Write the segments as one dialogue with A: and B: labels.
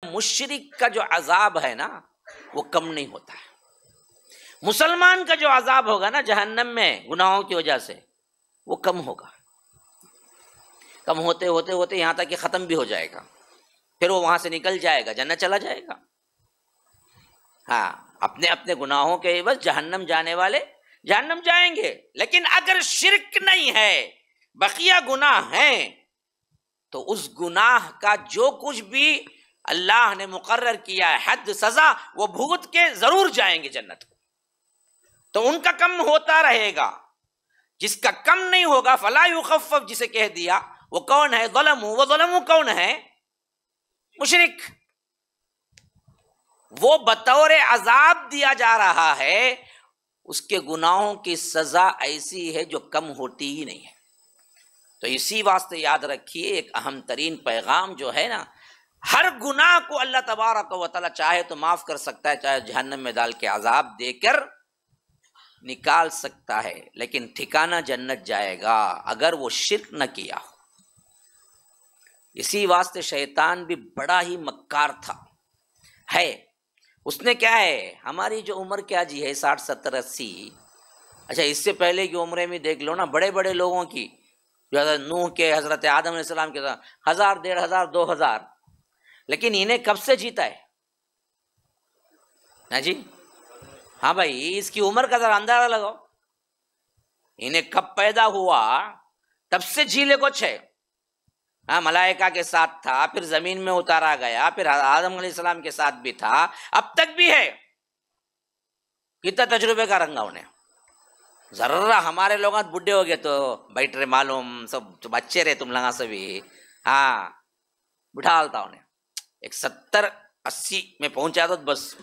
A: مشرک کا جو عذاب ہے نا وہ کم نہیں ہوتا ہے. مسلمان کا جو عذاب ہوگا نا جہنم میں گناہوں کی وجہ سے وہ کم ہوگا. کم ہوتے ہوتے ہوتے یہاں تک کہ ختم بھی ہو جائے گا، پھر وہ وہاں سے نکل جائے گا، جنت چلا جائے گا. ہاں، اپنے اپنے گناہوں کے عوض جہنم جانے والے جہنم جائیں گے. لیکن اگر شرک نہیں ہے، بقیہ گناہ ہیں، تو اس گناہ کا جو کچھ بھی اللہ نے مقرر کیا ہے حد سزا، وہ بھگت کے ضرور جائیں گے جنت کو. تو ان کا کم ہوتا رہے گا. جس کا کم نہیں ہوگا فلا یخفف، جسے کہہ دیا، وہ کون ہے؟ ظلموا. وہ ظلموا کون ہے؟ مشرک. وہ بطور عذاب دیا جا رہا ہے، اس کے گناہوں کی سزا ایسی ہے جو کم ہوتی ہی نہیں ہے. تو اسی واسطے یاد رکھیے، ایک اہم ترین پیغام جو ہے نا، ہر گناہ کو اللہ تبارک و تعالی چاہے تو معاف کر سکتا ہے، چاہے جہنم میں ڈال کے عذاب دے کر نکال سکتا ہے، لیکن ٹھکانہ جنت جائے گا اگر وہ شرک نہ کیا ہو. اسی واسطے شیطان بھی بڑا ہی مکار تھا ہے. اس نے کیا ہے، ہماری جو عمر کیا جی ہے 60 70 80، اچھا اس سے پہلے کی عمریں میں دیکھ لو نا، بڑے بڑے لوگوں کی، جو حضرت نوح کے، حضرت آدم علیہ السلام کے، 1000 1500 2000، لیکن انہیں کب سے جیتا ہے نا جی؟ ہاں بھائی، اس کی عمر کا ذرا اندازہ لگاؤ، انہیں کب پیدا ہوا تب سے جھیلے کچھ ہے. ہاں، ملائکہ کے ساتھ تھا، پھر زمین میں اتارا گیا، پھر آدم علیہ السلام کے ساتھ بھی تھا، اب تک بھی ہے. کتنا تجربے کا رنگا انہیں. ذرا ہمارے لوگ بڈھے ہو گئے تو بیٹھ رہے، معلوم سب بچے رہے تم لگا سبھی. ہاں، بٹھا ڈالتا انہیں. ایک 70 80 میں پہنچا تو بس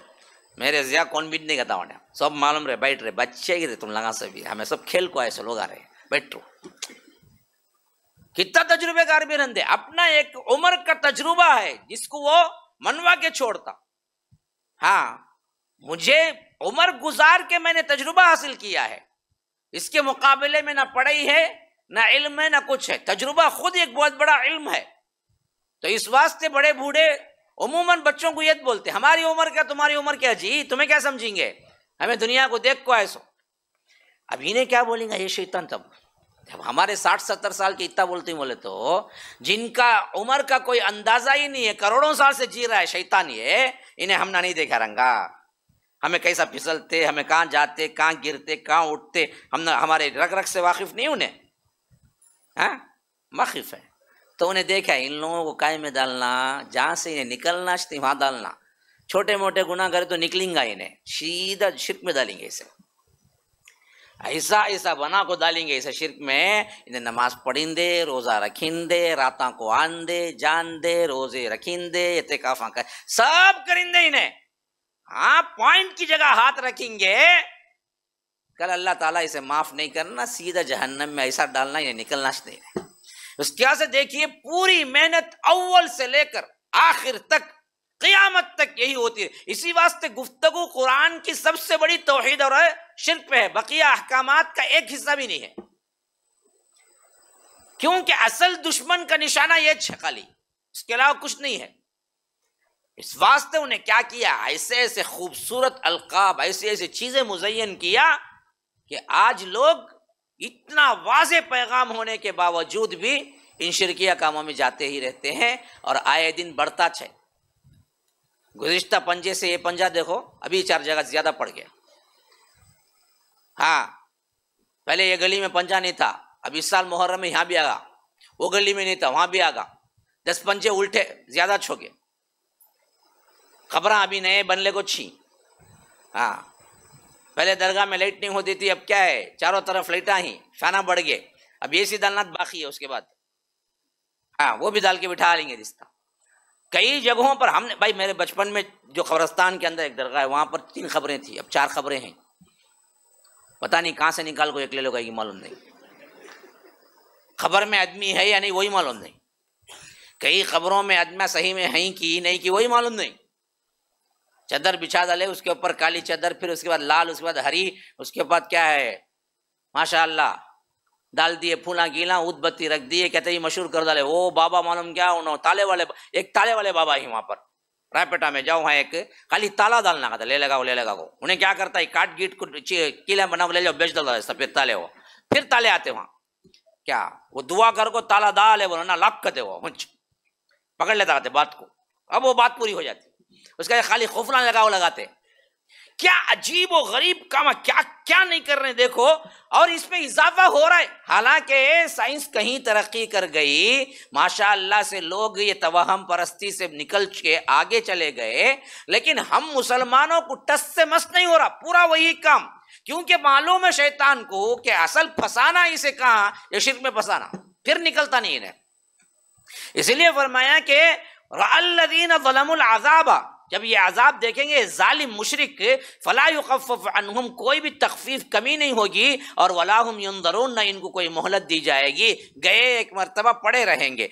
A: میرے زیا کون بھی نہیں کہتا انہیں، سب معلوم رہے، بیٹھ رہے، بچے ہی رہے تم لگا سبھی، ہمیں سب کھیل کو ایسے لوگ آ رہے، بیٹھو. کتنا تجربے کار بھی رہتے، اپنا ایک عمر کا تجربہ ہے جس کو وہ منوا کے چھوڑتا. ہاں، مجھے عمر گزار کے میں نے تجربہ حاصل کیا ہے، اس کے مقابلے میں نہ پڑھائی ہے، نہ علم ہے، نہ کچھ ہے. تجربہ خود ایک بہت بڑا علم ہے. تو اس واسطے بڑے بوڑھے عموماً بچوں کو یہ بولتے، ہماری عمر کیا تمہاری عمر کیا جی، تمہیں کیا سمجھیں گے، ہمیں دنیا کو دیکھ کو ایسو. اب انہیں کیا بولیں گا یہ شیطان. تب جب ہمارے 60 70 سال کی اتنا بولتے بولے تو جن کا عمر کا کوئی اندازہ ہی نہیں ہے، کروڑوں سال سے جی رہا ہے شیطان، یہ انہیں ہم نہ نہیں دیکھا رنگا، ہمیں کیسا پھسلتے، ہمیں کہاں جاتے، کہاں گرتے، کہاں اٹھتے، ہمارے رگ رگ سے واقف نہیں انہیں. ہاں، واقف ہے. تو انہیں دیکھا ان لوگوں کو کائے میں ڈالنا، جہاں سے انہیں نکلنا چاہتے وہاں ڈالنا. چھوٹے موٹے گناہ کرے تو نکلیں گا، انہیں سیدھا شرک میں ڈالیں گے. اسے ایسا ایسا بنا کو ڈالیں گے اسے شرک میں. انہیں نماز پڑھیں دے، روزہ رکھیں دے، راتاں کو آن دے، جان دے، روزے رکھیں دے، اعتکافاں کر، سب کریں دے انہیں. ہاں، پوائنٹ کی جگہ ہاتھ رکھیں گے، کل اللہ تعالیٰ اسے معاف نہیں کرنا، سیدھا جہنم میں ایسا ڈالنا، انہیں نکلنا نہیں ہے. اس کیا سے دیکھیے، پوری محنت اول سے لے کر آخر تک، قیامت تک یہی ہوتی ہے. اسی واسطے گفتگو قرآن کی سب سے بڑی توحید اور شرک پہ ہے، بقیہ احکامات کا ایک حصہ بھی نہیں ہے. کیونکہ اصل دشمن کا نشانہ یہ ہے خالی، اس کے علاوہ کچھ نہیں ہے. اس واسطے انہیں کیا کیا، ایسے ایسے خوبصورت القاب، ایسے ایسے چیزیں مزین کیا کہ آج لوگ اتنا واضح پیغام ہونے کے باوجود بھی ان شرکیہ کاموں میں جاتے ہی رہتے ہیں، اور آئے دن بڑھتا ہے. گزشتہ پنجے سے یہ پنجہ دیکھو، ابھی 4 جگہ زیادہ پڑ گیا. ہاں، پہلے یہ گلی میں پنجہ نہیں تھا، اب اس سال محرم میں یہاں بھی آگا، وہ گلی میں نہیں تھا وہاں بھی آگا، 10 پنجے الٹے زیادہ چھوکے. خبراں ابھی نئے بنلے کو چھی. ہاں، پہلے درگاہ میں لائٹ نہیں ہوتی تھی، اب کیا ہے، چاروں طرف لائٹاں ہی، فینا بڑھ گئے. اب یہ سی دالنات باقی ہے، اس کے بعد ہاں وہ بھی ڈال کے بٹھا لیں گے رشتہ. کئی جگہوں پر ہم نے، بھائی میرے بچپن میں جو قبرستان کے اندر ایک درگاہ ہے، وہاں پر 3 خبریں تھیں، اب 4 خبریں ہیں. پتہ نہیں کہاں سے نکال کو ایک لے لو گا، یہ معلوم نہیں. خبر میں آدمی ہے یا نہیں وہی معلوم نہیں. کئی خبروں میں آدمی صحیح میں ہیں کی نہیں کی وہی معلوم نہیں. چادر بچھا ڈالے، اس کے اوپر کالی چادر، پھر اس کے بعد لال، اس کے بعد ہری، اس کے بعد کیا ہے، ماشاء اللہ ڈال دیے پھولا گیلا، اود بتی رکھ دیے، کہتے ہیں مشہور کر ڈالے. وہ بابا معلوم کیا، انہوں تالے والے، ایک تالے والے بابا ہی وہاں پر رائپیٹا میں جاؤ، وہاں ایک خالی تالا ڈالنا کا تھا، لے لگا کو انہیں کیا کرتا ہے کاٹ گیٹ کو کیلا بنا لے جاؤ بیچ ڈالتا ہے سفید تالے، وہ پھر تالے آتے وہاں کیا وہ دعا کر کو تالا ڈالے وہ نا لاک کرتے وہ پکڑ لیتا رہتے بات کو، اب وہ بات پوری ہو جاتی، اس کا خالی خوفنا لگاتے. کیا عجیب و غریب کام، کیا کیا نہیں کر رہے دیکھو، اور اس پہ اضافہ ہو رہا ہے. حالانکہ سائنس کہیں ترقی کر گئی ماشاء اللہ سے، لوگ یہ توہم پرستی سے نکل کے آگے چلے گئے، لیکن ہم مسلمانوں کو ٹس سے مس نہیں ہو رہا، پورا وہی کام، کیونکہ معلوم ہے شیطان کو کہ اصل پھنسانا اسے کہاں، یہ شرک میں پھنسانا، پھر نکلتا نہیں انہیں. اسی لیے فرمایا کہ الذین ظلموا العذاب، جب یہ عذاب دیکھیں گے ظالم مشرک، فلا یخفف عنہم، کوئی بھی تخفیف کمی نہیں ہوگی، اور ولا هم ینظرون، نہ ان کو کوئی مہلت دی جائے گی، گئے ایک مرتبہ پڑے رہیں گے.